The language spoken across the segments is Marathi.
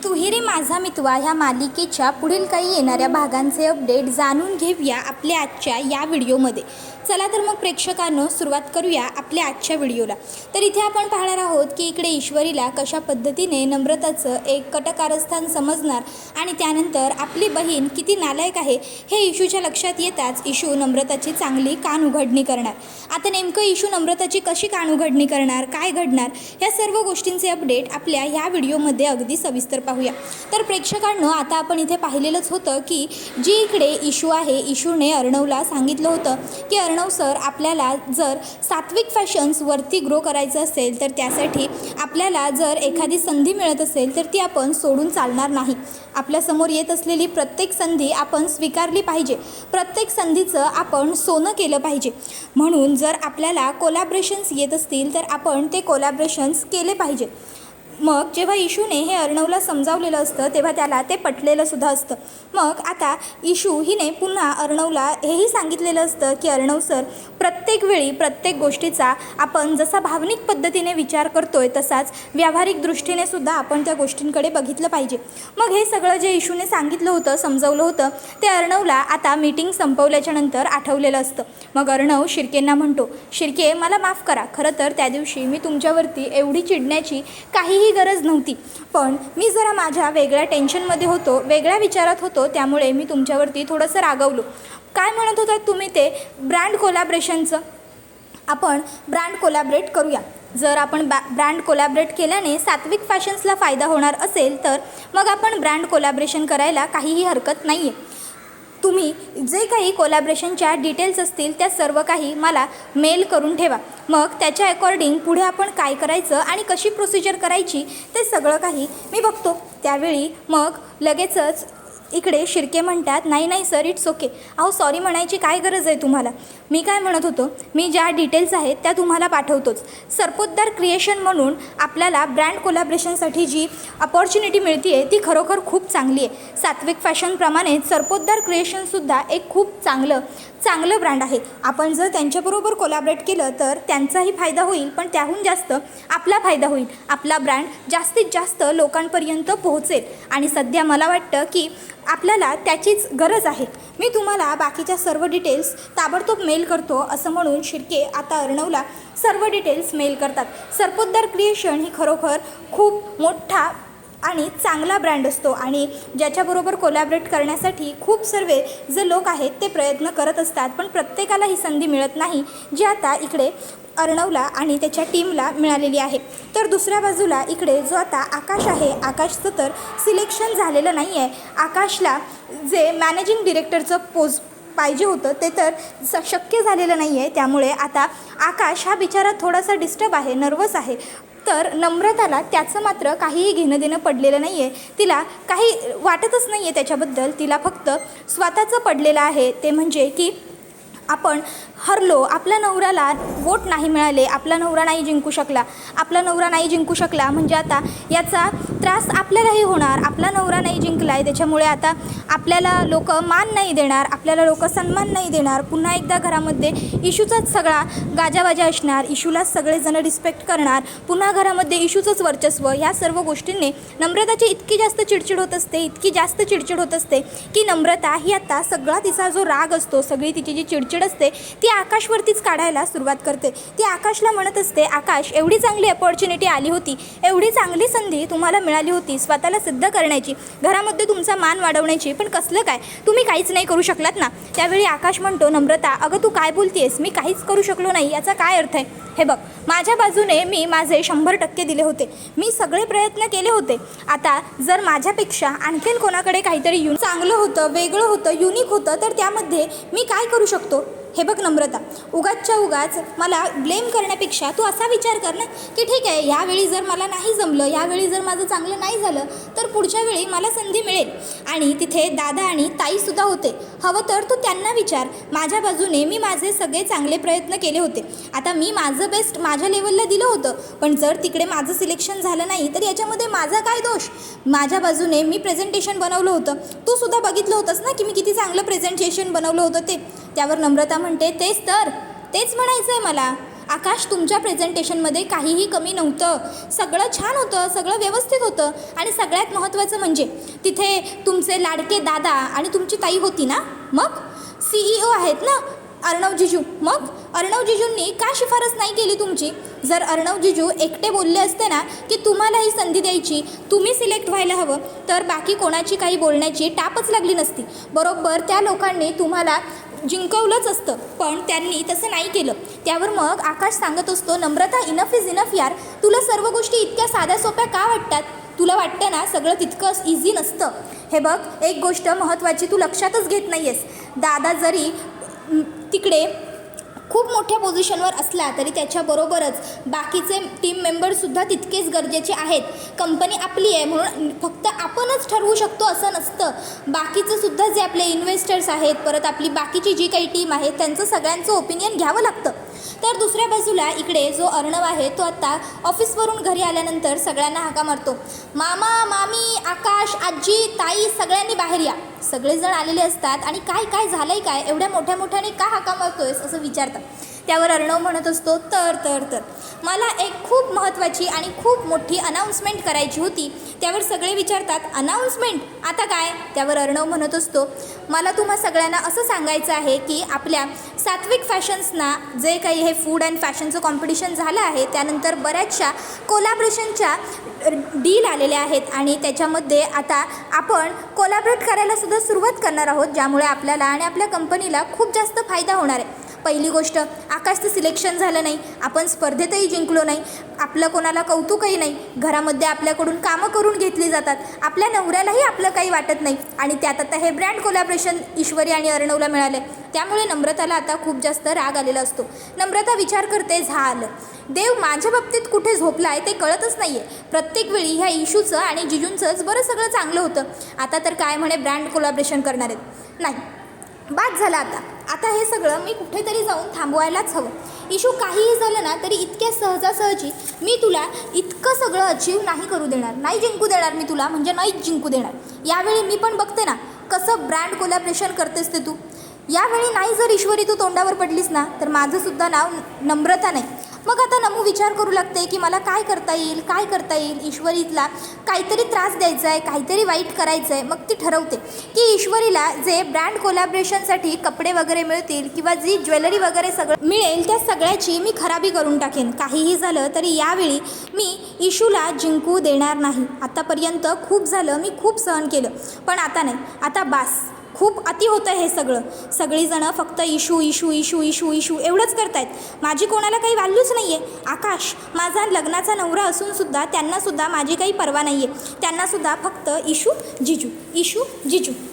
तुही रे माझा मितवा ह्या मालिकेच्या पुढील काही येणाऱ्या भागांचे अपडेट जाणून घेऊया आपल्या आजच्या या व्हिडिओमध्ये. चला तर मग प्रेक्षकांनो सुरुवात करूया आपल्या आजच्या व्हिडिओला. तर इथे आपण पाहणार आहोत की इकडे ईश्वरीला कशा पद्धतीने नम्रताचं एक कटकारस्थान समजणार आणि त्यानंतर आपली बहीण किती नालायक आहे हे इशूच्या लक्षात येताच इशू नम्रताची चांगली कान उघडणी करणार. आता नेमकं इशू नम्रताची कशी कान उघडणी करणार, काय घडणार, या सर्व गोष्टींचे अपडेट आपल्या ह्या व्हिडिओमध्ये अगदी सविस्तर पाहूया. तर प्रेक्षकांनो आता आपण इथे पाहिलेलंच होतं की जी इकडे इशू आहे, इशूने अर्णवला सांगितलं होतं की अर्णव सर, आपल्याला जर सात्विक फॅशन्सवरती ग्रो करायचं असेल तर त्यासाठी आपल्याला जर एखादी संधी मिळत असेल तर ती आपण सोडून चालणार नाही. आपल्यासमोर येत असलेली प्रत्येक संधी आपण स्वीकारली पाहिजे, प्रत्येक संधीचं आपण सोनं केलं पाहिजे. म्हणून जर आपल्याला कोलॅबरेशन्स येत असतील तर आपण ते कोलॅबरेशन्स केले पाहिजे. मग जेव्हा इशूने हे अर्णवला समजावलेलं असतं तेव्हा त्याला ते पटलेलं सुद्धा असतं. मग आता इशू हिने पुन्हा अर्णवला हेही सांगितलेलं असतं की अर्णव सर, प्रत्येक वेळी प्रत्येक गोष्टीचा आपण जसा भावनिक पद्धतीने विचार करतोय तसाच व्यावहारिक दृष्टीने सुद्धा आपण त्या गोष्टींकडे बघितलं पाहिजे. मग हे सगळं जे इशूने सांगितलं होतं, समजावलं होतं, ते अर्णवला आता मीटिंग संपवल्याच्या नंतर आठवलेलं असतं. मग अर्णव शिर्केंना म्हणतो, शिर्के मला माफ करा, खरं तर त्या दिवशी मी तुमच्यावरती एवढी चिडण्याची काहीही गरज नव्हती, पण मी जरा माझ्या वेगळ्या टेन्शनमध्ये होतो, वेगळ्या विचारात होतो, त्यामुळे मी तुमच्यावरती थोडंसं रागवलो. काय म्हणत होतात तुम्ही ते ब्रँड कोलॅबरेशनचं? आपण ब्रँड कोलॅबरेट करूया. जर आपण ब्रँड कोलॅबरेट केल्याने सात्विक फॅशन्सला फायदा होणार असेल तर मग आपण ब्रँड कोलॅबरेशन करायला काहीही हरकत नाही आहे. तुम्ही जे काही कोलॅबरेशनच्या डिटेल्स असतील त्या सर्व काही मला मेल करून ठेवा. मग त्याच्या अकॉर्डिंग पुढे आपण काय करायचं आणि कशी प्रोसिजर करायची ते सगळं काही मी बघतो. त्यावेळी मग लगेचच इकडे शिर्के म्हणतात, नाही नाही सर, इट्स ओके. अहो सॉरी म्हणायची काय गरज आहे तुम्हाला? मी काय म्हणत होतो, मी ज्या डिटेल्स आहेत त्या तुम्हाला पाठवतोच. सरपोतदार क्रिएशन म्हणून आपल्याला ब्रँड कोलॅबरेशनसाठी जी अपॉर्च्युनिटी मिळते आहे ती खरोखर खूप चांगली आहे. सात्विक फॅशनप्रमाणेच सरपोतदार क्रिएशनसुद्धा एक खूप चांगलं ब्रँड आहे. आपण जर त्यांच्याबरोबर कोलॅबरेट केलं तर त्यांचाही फायदा होईल, पण त्याहून जास्त आपला फायदा होईल. आपला ब्रँड जास्तीत जास्त लोकांपर्यंत पोहोचेल आणि सध्या मला वाटतं की आपल्याला त्याचीच गरज आहे. मी तुम्हाला बाकीच्या सर्व डिटेल्स ताबडतोब मेल करतो, असं म्हणून शिर्के आता अर्णवला सर्व डिटेल्स मेल करतात. सरपोतदार क्रिएशन ही खरोखर खूप मोठा आणि चांगला ब्रँड असतो आणि ज्याच्याबरोबर कोलॅबरेट करण्यासाठी खूप सर्व जे लोक आहेत ते प्रयत्न करत असतात, पण प्रत्येकाला ही संधी मिळत नाही, जी आता इकडे अर्णवला आणि त्याच्या टीमला मिळालेली आहे. तर दुसऱ्या बाजूला इकडे जो आता आकाश आहे, आकाशचं तर सिलेक्शन झालेलं नाही आहे. आकाशला जे मॅनेजिंग डिरेक्टरचं पोस्ट पाहिजे होतं ते तर शक्य झालेलं नाही आहे. त्यामुळे आता आकाश हा बिचारा थोडासा डिस्टर्ब आहे, नर्वस आहे. तर नम्रताला त्याचं मात्र काहीही घेणं देणं पडलेलं नाही आहे. तिला काही वाटतच नाही आहे त्याच्याबद्दल. तिला फक्त स्वतःचं पडलेलं आहे, ते म्हणजे की आपण हरलो, आपल्या नवऱ्याला वोट नाही मिळाले, आपला नवरा नाही जिंकू शकला म्हणजे आता याचा त्रास आपल्यालाही होणार. आपला नवरा नाही जिंकला आहे त्याच्यामुळे आता आपल्याला लोक मान नाही देणार, आपल्याला लोक सन्मान नाही देणार. पुन्हा एकदा घरामध्ये इशूचाच सगळा गाजावाजा असणार, इशूलाच सगळेजण रिस्पेक्ट करणार, पुन्हा घरामध्ये इशूचंच वर्चस्व. या सर्व गोष्टींनी नम्रताची इतकी जास्त चिडचिड होत असते की नम्रता ही आता सगळा तिचा जो राग असतो, सगळी तिची जी चिडचिड असते ती आकाशवरतीच काढायला सुरुवात करते. ती आकाशला म्हणत असते, आकाश, एवढी चांगली अपॉर्च्युनिटी आली होती, एवढी चांगली संधी तुम्हाला मिळाली होती स्वतःला सिद्ध करण्याची, घरामध्ये तुमचा मान वाढवण्याची, पण कसलं काय, तुम्ही काहीच नाही करू शकलात ना. त्यावेळी आकाश म्हणतो, नम्रता अगं तू काय बोलतेस, मी काहीच करू शकलो नाही याचा काय अर्थ आहे? हे बघ, माझ्या बाजूने मी माझे 100% दिले होते, मी सगळे प्रयत्न केले होते. आता जर माझ्यापेक्षा आणखीन कोणाकडे काहीतरी चांगलं होतं, वेगळं होतं, युनिक होतं तर त्यामध्ये मी काय करू शकतो? हे बघ नम्रता, उगाच मला ब्लेम करण्यापेक्षा तू असा विचार कर ना की ठीक आहे, यावेळी जर मला नाही जमलं, यावेळी जर माझं चांगलं नाही झालं तर पुढच्या वेळी मला संधी मिळेल. आणि तिथे दादा आणि ताईसुद्धा होते, हवं तर तू त्यांना विचार. माझ्या बाजूने मी माझे सगळे चांगले प्रयत्न केले होते. आता मी माझं बेस्ट माझ्या लेवलला दिलं होतं, पण जर तिकडे माझं सिलेक्शन झालं नाही तर याच्यामध्ये माझा काय दोष? माझ्या बाजूने मी प्रेझेंटेशन बनवलं होतं, तू सुद्धा बघितलं होतंस ना की मी किती चांगलं प्रेझेंटेशन बनवलं होतं ते. त्यावर नम्रता म्हणते, तेच म्हणायचं आहे मला. आकाश, तुमच्या प्रेझेंटेशनमध्ये काहीही कमी नव्हतं, सगळं छान होतं, सगळं व्यवस्थित होतं. आणि सगळ्यात महत्त्वाचं म्हणजे तिथे तुमचे लाडके दादा आणि तुमची ताई होती ना, मग CEO आहेत ना अर्णव जिजू, मग अर्णव जिजूंनी का शिफारस नाही केली तुमची? जर अर्णव जिजू एकटे बोलले असते ना की तुम्हाला ही संधी द्यायची, तुम्ही सिलेक्ट व्हायला हवं, तर बाकी कोणाची काही बोलण्याची टापच लागली नसती. बरोबर त्या लोकांनी तुम्हाला जिंकवलंच असतं, पण त्यांनी तसं नाही केलं. त्यावर मग आकाश सांगत असतो, नम्रता, इनफ इज इनफ यार. तुला सर्व गोष्टी इतक्या साध्या सोप्या का वाटतात? तुला वाटतं ना सगळं तितकं इझी नसतं. हे बघ, एक गोष्ट महत्त्वाची तू लक्षातच घेत नाही आहेस. दादा जरी तिकडे खूप मोठ्या पोझिशनवर असला तरी त्याच्याबरोबरच बाकीचे टीम मेंबरसुद्धा तितकेच गरजेचे आहेत. कंपनी आपली आहे म्हणून फक्त आपणच ठरवू शकतो असं नसतं. बाकीचं सुद्धा जे आपले इन्व्हेस्टर्स आहेत, परत आपली बाकीची जी काही टीम आहे, त्यांचं सगळ्यांचं ओपिनियन घ्यावं लागतं. तर दुसऱ्या बाजूला इकडे जो अर्णव आहे तो आता ऑफिसवरून घरी आल्यानंतर सगळ्यांना हाका मारतो, मामा, मामी, आकाश, आजी, ताई, सगळ्यांनी बाहेर या. सगळेजण आलेले असतात आणि काय काय झालंय, काय एवढ्या मोठ्याने का हाका मारतोयस असं विचारतात. त्यावर अर्णव म्हणत असतो, तर मला एक खूप महत्त्वाची आणि खूप मोठी अनाऊन्समेंट करायची होती. त्यावर सगळे विचारतात, अनाऊन्समेंट आता काय? त्यावर अर्णव म्हणत असतो, मला तुम्हा सगळ्यांना असं सांगायचं आहे की आपल्या सात्विक फॅशन्सना जे काही हे फूड अँड फॅशनचं कॉम्पिटिशन झालं आहे, त्यानंतर बऱ्याचशा कोलॅबरेशनच्या डील आलेल्या आहेत आणि त्याच्यामध्ये आता आपण कोलॅबरेट करायला सुद्धा सुरुवात करणार आहोत, ज्यामुळे आपल्याला आणि आपल्या कंपनीला खूप जास्त फायदा होणार आहे. पहिली गोष्ट, आकाशचं सिलेक्शन झालं नाही, आपण स्पर्धेतही जिंकलो नाही, आपलं कोणाला कौतुकही नाही, घरामध्ये आपल्याकडून कामं करून घेतली जातात, आपल्या नवऱ्यालाही आपलं काही वाटत नाही आणि त्यात आता हे ब्रँड कोलॅबरेशन ईश्वरी आणि अर्णवला मिळाले. त्यामुळे नम्रताला आता खूप जास्त राग आलेला असतो. नम्रता विचार करते, झालं, देव माझ्या बाबतीत कुठे झोपला आहे ते कळतच नाही आहे. प्रत्येक वेळी ह्या इशूचं आणि जिजूंचंच बरं सगळं चांगलं होतं, आता तर काय म्हणे ब्रँड कोलॅबरेशन करणार आहेत. नाही, बाद झालं आता हे सगळं मी कुठेतरी जाऊन थांबवायलाच हवं. इशू काहीही झालं ना तरी इतक्या सहजासहजी मी तुला इतकं सगळं अचीव नाही करू देणार, नाही जिंकू देणार मी तुला, म्हणजे नाहीच जिंकू देणार. यावेळी मी पण बघते ना कसं ब्रँड कोलॅबरेशन करतेस ते तू. यावेळी नाही जर ईश्वरी तू तोंडावर पडलीस ना तर माझंसुद्धा नाव नम्रता नाही. मग आता नमू विचार करू लागते की मला काय करता येईल. ईश्वरीला काहीतरी त्रास द्यायचा आहे, काहीतरी वाईट करायचं आहे. मग ती ठरवते की ईश्वरीला जे ब्रँड कोलॅबरेशनसाठी कपडे वगैरे मिळतील किंवा जी ज्वेलरी वगैरे सगळं मिळेल त्या सगळ्याची मी खराबी करून टाकेन. काहीही झालं तरी यावेळी मी इशूला जिंकू देणार नाही. आतापर्यंत खूप झालं, मी खूप सहन केलं, पण आता नाही, आता बास, खूप अति होतं हे सगळं. सगळीजणं फक्त इशू एवढंच करतायत. माझी कोणाला काही व्हॅल्यूच नाही आहे. आकाश माझा लग्नाचा नवरा असूनसुद्धा त्यांनासुद्धा माझी काही पर्वा नाही आहे. त्यांनासुद्धा फक्त इशू जिजू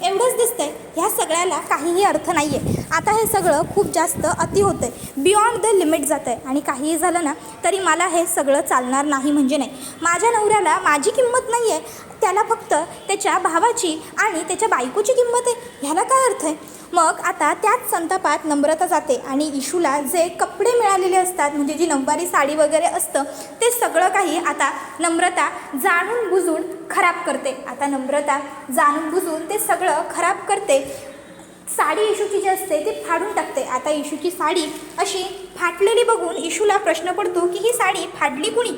एवढंच दिसतं आहे. ह्या सगळ्याला काहीही अर्थ नाही आहे. आता हे सगळं खूप जास्त अति होतं आहे, बियॉन्ड द लिमिट जातं आहे. आणि काहीही झालं ना तरी मला हे सगळं चालणार नाही म्हणजे नाही. माझ्या नवऱ्याला माझी किंमत नाही आहे, त्याला फक्त त्याच्या भावाची आणि त्याच्या बायकोची किंमत आहे. ह्याला काय अर्थ आहे? मग आता त्याच संतापात नम्रता जाते आणि इशूला जे कपडे मिळालेले असतात, म्हणजे जी नऊवारी साडी वगैरे असतं, ते सगळं काही आता नम्रता जाणून बुजून खराब करते. आता नम्रता जाणून बुजून ते सगळं खराब करते. साडी इशूची जी असते ती फाडून टाकते. आता इशूची साडी अशी फाटलेली बघून इशूला प्रश्न पडतो की ही साडी फाडली कुणी?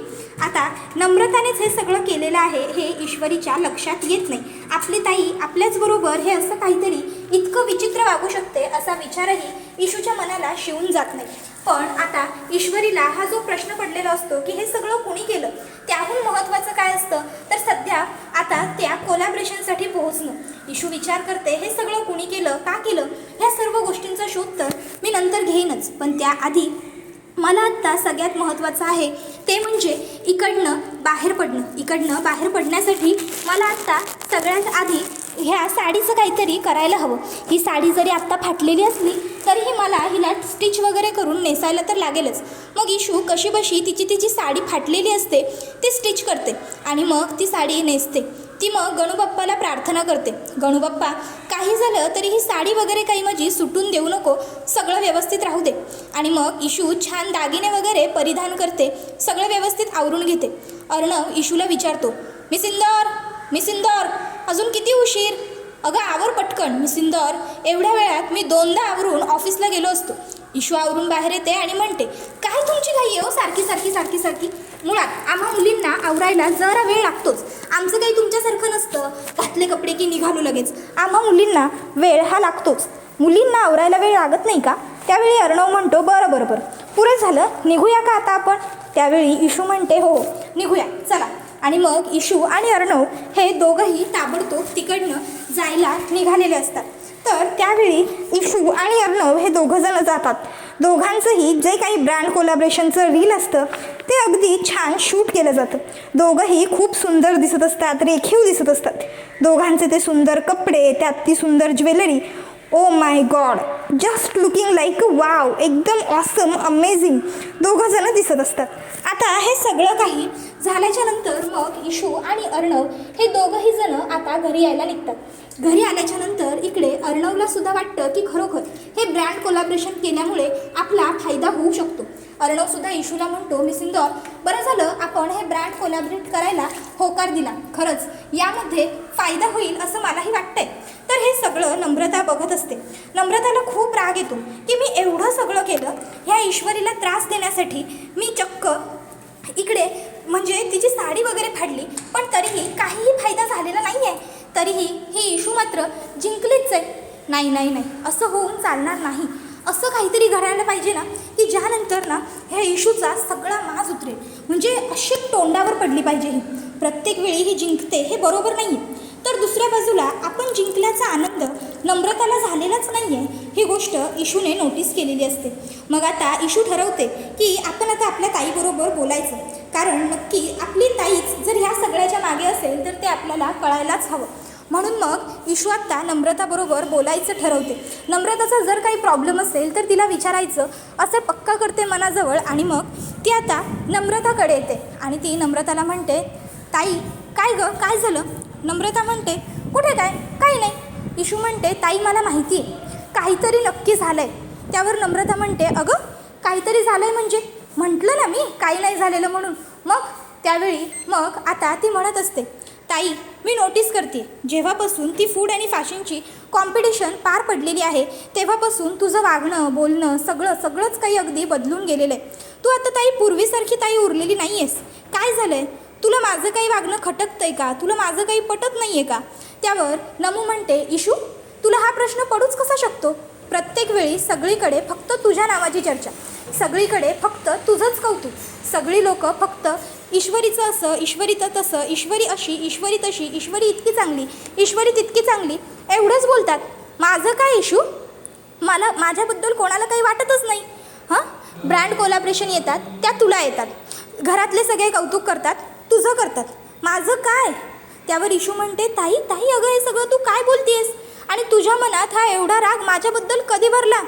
आता नम्रतानेच हे सगळं केलेलं आहे हे ईश्वरीच्या लक्षात येत नाही. आपली ताई आपल्याचबरोबर हे असं काहीतरी इतकं विचित्र वागू शकते असा विचारही इशूच्या मनाला शिवून जात नाही. पण आता ईश्वरीला हा जो प्रश्न पडलेला असतो की हे सगळं कुणी केलं, त्याहून महत्त्वाचं काय असतं तर सध्या आता त्या कोलॅबरेशनसाठी पोहोचणं. इशू विचार करते हे सगळं कुणी केलं, का केलं, ह्या सर्व गोष्टींचा शोध तर मी नंतर घेईनच, पण त्याआधी मला आत्ता सगळ्यात महत्त्वाचं आहे ते म्हणजे इकडनं बाहेर पडण्यासाठी मला आत्ता सगळ्यात आधी ह्या साडीचं काहीतरी करायला हवं. ही साडी जरी आत्ता फाटलेली असली तरीही मला हिला स्टिच वगैरे करून नेसायला तर लागेलच. मग इशू कशीबशी तिची साडी फाटलेली असते ती स्टिच करते आणि मग ती साडी नेसते. ती मग गणूबाप्पाला प्रार्थना करते, गणूबाप्पा काही झालं तरी ही साडी वगैरे काही माझी सुटून देऊ नको, सगळं व्यवस्थित राहू दे. आणि मग इशू छान दागिने वगैरे परिधान करते, सगळं व्यवस्थित आवरून घेते. अर्णव इशूला विचारतो, मिसिंदर अजून किती उशीर? अगं आवर पटकन. मिसिंदर एवढ्या वेळात मी 2दा आवरून ऑफिसला गेलो असतो. इशू आवरून बाहेर येते आणि म्हणते, काय तुमची घाई आहे हो सारखी सारखी सारखी सारखी. मुळात आम्हा मुलींना आवरायला जरा वेळ लागतोच. आमचं काही तुमच्यासारखं नसतं, घातले कपडे की निघालो लगेच. आम्हा मुलींना वेळ हा लागतोच. मुलींना आवरायला वेळ लागत नाही का? त्यावेळी अर्णव म्हणतो, बरं बरं बरं, पुरे झालं, निघूया का आता आपण? त्यावेळी इशू म्हणते, हो निघूया चला. आणि मग इशू आणि अर्णव हे दोघंही ताबडतोब तिकडनं जायला निघालेले असतात. तर त्यावेळी इशू आणि अर्णव हे दोघंजणं जातात. दोघांचंही जे काही ब्रँड कोलॅबरेशनचं रील असतं ते अगदी छान शूट केलं जातं. दोघंही खूप सुंदर दिसत असतात, रेखीव दिसत असतात. दोघांचे ते सुंदर कपडे, त्यात ती सुंदर jewellery, oh my God, just looking like wow, एकदम ऑसम, अमेझिंग दोघंजणं दिसत असतात. आता हे सगळं काही झाल्याच्या नंतर मग इशू आणि अर्णव हे दोघंही जण आता घरी यायला निघतात. घरी आल्याच्या नंतर इकडे अर्णवला सुद्धा वाटतं की खरोखर हे ब्रँड कोलॅबरेशन केल्यामुळे आपला फायदा होऊ शकतो. अर्णव सुद्धा इशूला म्हणतो, मिस इंदौर, बरं झालं आपण हे ब्रँड कोलॅबरेट करायला होकार दिला. खरंच यामध्ये फायदा होईल असं मलाही वाटतंय. तर हे सगळं नम्रता बघत असते. नम्रताला खूप राग येतो की मी एवढं सगळं केलं ह्या ईश्वरीला त्रास देण्यासाठी. मी चक्क इकडे म्हणजे तिची साडी वगैरे फाडली, पण तरीही काहीही फायदा झालेला नाही आहे. तरीही ही इशू मात्र जिंकलीच आहे. नाही नाही नाही, असं होऊन चालणार नाही. असं काहीतरी घडायला पाहिजे ना की ज्यानंतर ना ह्या इशूचा सगळा माज उतरेल. म्हणजे अशी तोंडावर पडली पाहिजे ही. प्रत्येक वेळी ही जिंकते हे बरोबर नाही आहे. तर दुसऱ्या बाजूला आपण जिंकल्याचा आनंद नम्रताला झालेलाच नाही आहे, ही गोष्ट इशूने नोटीस केलेली असते. मग आता इशू ठरवते की आपण आता आपल्या ताईबरोबर बोलायचं, कारण नक्की आपली ताईच जर ह्या सगळ्याच्या मागे असेल तर ते आपल्याला कळायलाच हवं. म्हणून मग इशू आत्ता नम्रताबरोबर बोलायचं ठरवते. नम्रताचा जर काही प्रॉब्लेम असेल तर तिला विचारायचं असं पक्का करते मनाजवळ. आणि मग ती आता नम्रताकडे येते आणि ती नम्रताला म्हणते, ताई काय गं, काय झालं? नम्रता म्हणते, कुठे काय, काही नाही. इशू म्हणते, ताई मला माहिती आहे काहीतरी नक्की झालं आहे. त्यावर नम्रता म्हणते, अगं काहीतरी झालं आहे म्हणजे? म्हटलं ना मी काही नाही झालेलं म्हणून. मग त्यावेळी मग आता ती म्हणत असते, ताई मी नोटीस करते, जेव्हापासून ती फूड आणि फॅशनची कॉम्पिटिशन पार पडलेली आहे तेव्हापासून तुझं वागणं बोलणं सगळंच काही अगदी बदलून गेलेलं आहे. तू आता ताई पूर्वीसारखी ताई उरलेली नाही आहेस. काय झालं आहे? तुला माझं काही वागणं खटकतं आहे का? तुला माझं काही पटत नाही आहे का? त्यावर नमू म्हणते, इशू तुला हा प्रश्न पडूच कसा शकतो? प्रत्येक वेळी सगळीकडे फक्त तुझ्या नावाची चर्चा, सगळीकडे फक्त तुझंच कौतुक. सगळी लोक फक्त ईश्वरीचं असं, ईश्वरी तर तसं, ईश्वरी अशी, ईश्वरी तशी, ईश्वरी इतकी चांगली, ईश्वरी तितकी चांगली एवढंच बोलतात. माझं काय इशू? मला माझ्याबद्दल कोणाला काही वाटतच नाही. हां, ब्रँड कोलॅबरेशन येतात त्या तुला येतात, घरातले सगळे कौतुक करतात, तुझं करतात, माझं काय? त्यावर इशू म्हणते, ताई ताई अगं हे सगळं तू काय बोलतेस? आणि तुझ्या मनात हा एवढा राग माझ्याबद्दल कधी भरला?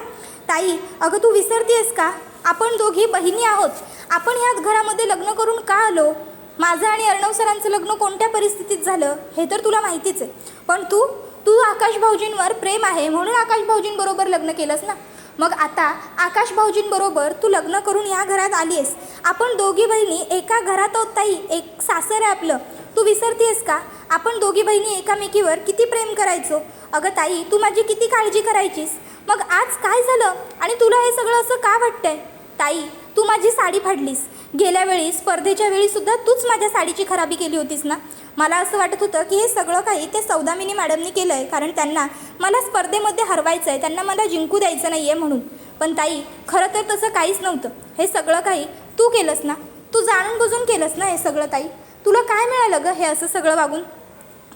ताई अगं तू विसरतेस का? आपण दोघी बहिणी आहोत. आपण ह्याच घरामध्ये लग्न करून का आलो? माझं आणि अर्णव सरांचं लग्न कोणत्या परिस्थितीत झालं हे तर तुला माहितीच आहे. पण तू आकाश भाऊजींवर प्रेम आहे म्हणून आकाश भाऊजींबरोबर लग्न केलंस ना. मग आता आकाश भाऊजींबरोबर तू लग्न करून या घरात आली आहेस. आपण दोघी बहिणी एका घरात आहोत ताई, एक सासर आहे आपलं. तू विसरतेस का? आपण दोघी बहिणी एकामेकीवर किती प्रेम करायचो. अगं ताई तू माझी किती काळजी करायचीस. मग आज काय झालं आणि तुला हे सगळं असं का वाटतंय? ताई तू माझी साडी फाडलीस. गेल्या वेळी स्पर्धेच्या वेळीसुद्धा तूच माझ्या साडीची खराबी केली होतीस ना. मला असं वाटत होतं की हे सगळं काही ते सौदामिनी मॅडमनी केलं आहे, कारण त्यांना मला स्पर्धेमध्ये हरवायचं आहे, त्यांना मला जिंकू द्यायचं नाही आहे म्हणून. पण ताई खरं तर तसं काहीच नव्हतं. हे सगळं काही तू केलंस ना, तू जाणून बुजून केलंस ना हे सगळं. ताई तुला काय मिळालं गं हे असं सगळं वागून?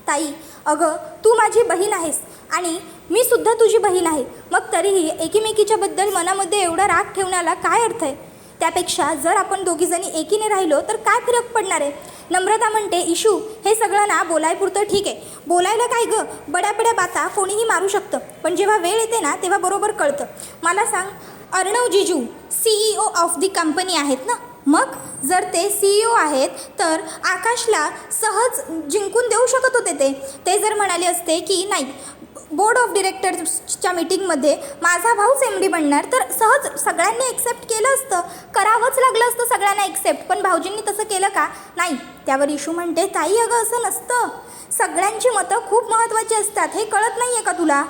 ताई अगं तू माझी बहीण आहेस आणि मी सुद्धा तुझी बहीण आहे. मग तरीही एकीमेकीच्याबद्दल मनामध्ये एवढा राग ठेवण्याला काय अर्थ आहे? त्यापेक्षा जर आपण दोघीजणी एकीने राहिलो तर काय फरक पडणार आहे? नम्रता म्हणते, इशू हे सगळं ना बोलायपुरतं ठीक आहे. बोलायला काय गं, बड्या बाता कोणीही मारू शकतं, पण जेव्हा वेळ येते ना तेव्हा बरोबर कळतं. मला सांग, अर्णव जिजू CEO ऑफ दी कंपनी आहेत ना. मग जर ते CEO आहेत तर आकाशला सहज जिंकून देऊ शकत होते. ते जर म्हणाले असते की नाही, बोर्ड ऑफ डिरेक्टर्सच्या मीटिंगमध्ये माझा भाऊच MD बनणार, तर सहज सगळ्यांनी एक्सेप्ट केलं असतं, करावंच लागलं असतं सगळ्यांना एक्सेप्ट. पण भाऊजींनी तसं केलं का? नाही. त्यावर इशू म्हणते, ताई अगं असं नसतं. सगळ्यांची मतं खूप महत्त्वाची असतात, हे कळत नाही आहे का तुला?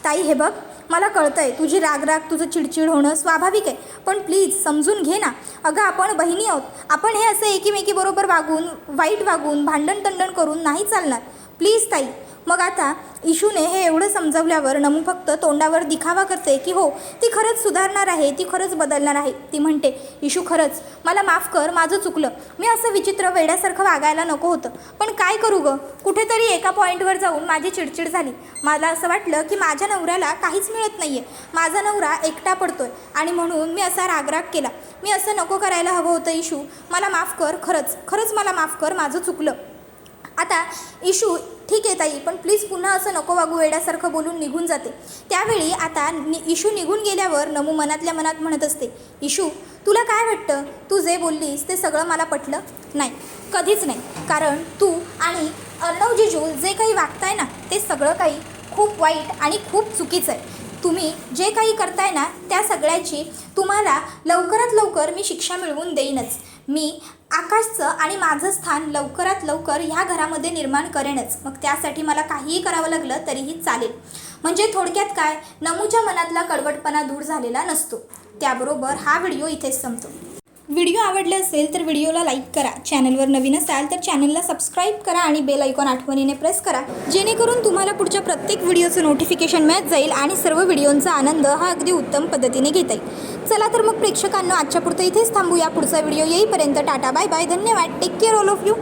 ताई हे बघ, मला कळतंय तुझी राग तुझं चिडचिड होणं स्वाभाविक आहे, पण प्लीज समजून घे ना. अगं आपण बहिणी आहोत. आपण हे असं एकीमेकीबरोबर वागून वाईट वागून भांडण तंडण करून नाही चालणार. प्लीज ताई. मग आता इशूने हे एवढं समजवल्यावर नमू फक्त तोंडावर दिखावा करते की हो ती खरंच सुधारणार आहे, ती खरंच बदलणार आहे. ती म्हणते इशू खरंच मला माफ कर, माझं चुकलं. मी असं विचित्र वेड्यासारखं वागायला नको होतं, पण काय करू गं. कुठेतरी एका पॉईंटवर जाऊन माझी चिडचिड झाली. मला असं वाटलं की माझ्या नवऱ्याला काहीच मिळत नाही आहे, माझा नवरा एकटा पडतोय आणि म्हणून मी असा रागराग केला. मी असं नको करायला हवं होतं इशू, मला माफ कर, खरंच खरंच मला माफ कर, माझं चुकलं. आता इशू ठीक आहे ताई, पण प्लीज पुन्हा असं नको वागू, वेड्यासारखं बोलून निघून जाते. त्यावेळी आता इशू निघून गेल्यावर नमू मनातल्या मनात म्हणत असते इशू तुला काय वाटतं, तू जे बोललीस ते सगळं मला पटलं नाही, कधीच नाही. कारण तू आणि अर्णव जिजू जे काही वागताय ना ते सगळं काही खूप वाईट आणि खूप चुकीचं आहे. तुम्ही जे काही करताय ना त्या सगळ्याची तुम्हाला लवकरात लवकर मी शिक्षा मिळवून देईनच. मी आकाशचं आणि माझं स्थान लवकरात लवकर ह्या घरामध्ये निर्माण करेनच. मग त्यासाठी मला काहीही करावं लागलं तरीही चालेल. म्हणजे थोडक्यात काय, नमूच्या मनातला कडवटपणा दूर झालेला नसतो. त्याबरोबर हा व्हिडिओ इथेच संपतो. व्हिडिओ आवडला असेल तर व्हिडिओला लाईक करा. चॅनलवर नवीन असाल तर चॅनलला सबस्क्राईब करा आणि बेल आयकॉन आठवणीने प्रेस करा, जेणेकरून तुम्हाला पुढच्या प्रत्येक व्हिडिओचं नोटिफिकेशन मिळत जाईल आणि सर्व व्हिडिओंचा आनंद हा अगदी उत्तम पद्धतीने घेता येईल. चला तर मग प्रेक्षकांना आजच्या पुरतं इथेच थांबूया. पुढचा व्हिडिओ येईपर्यंत टाटा बाय बाय, धन्यवाद, take care all of you.